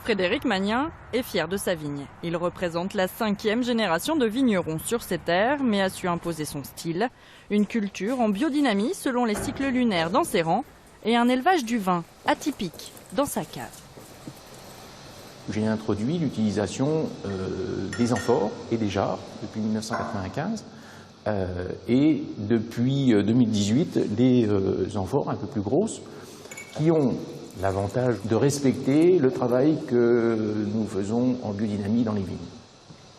Frédéric Magnin est fier de sa vigne. Il représente la 5e génération de vignerons sur ses terres, mais a su imposer son style. Une culture en biodynamie selon les cycles lunaires dans ses rangs et un élevage du vin atypique dans sa cave. J'ai introduit l'utilisation des amphores et des jarres depuis 1995 et depuis 2018 des amphores un peu plus grosses qui ont l'avantage de respecter le travail que nous faisons en biodynamie dans les vignes.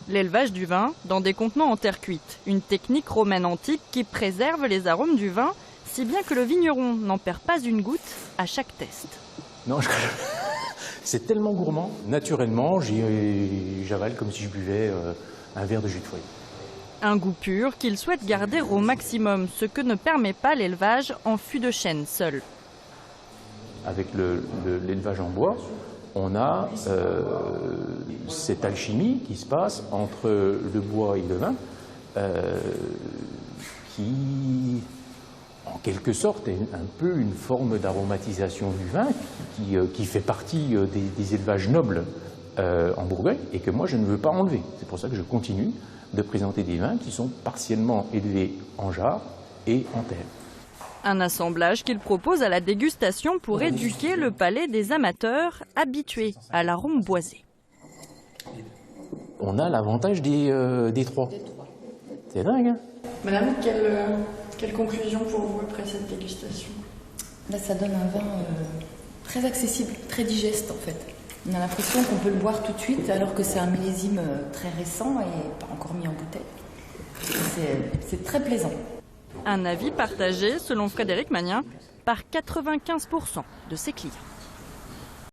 L'élevage du vin dans des contenants en terre cuite, une technique romaine antique qui préserve les arômes du vin, si bien que le vigneron n'en perd pas une goutte à chaque test. Non, c'est tellement gourmand. Naturellement, j'avale comme si je buvais un verre de jus de fruits. Un goût pur qu'il souhaite garder au maximum, ce que ne permet pas l'élevage en fût de chêne seul. Avec l'élevage en bois, on a cette alchimie qui se passe entre le bois et le vin, qui, en quelque sorte, est un peu une forme d'aromatisation du vin qui fait partie des élevages nobles en Bourgogne et que moi je ne veux pas enlever. C'est pour ça que je continue de présenter des vins qui sont partiellement élevés en jarre et en terre. Un assemblage qu'il propose à la dégustation pour éduquer le palais des amateurs habitués à l'arôme boisé. On a l'avantage des trois. C'est dingue, hein? Madame, quelle conclusion pour vous après cette dégustation? Là, ça donne un vin très accessible, très digeste en fait. On a l'impression qu'on peut le boire tout de suite alors que c'est un millésime très récent et pas encore mis en bouteille. C'est très plaisant. Un avis partagé, selon Frédéric Magnin, par 95% de ses clients.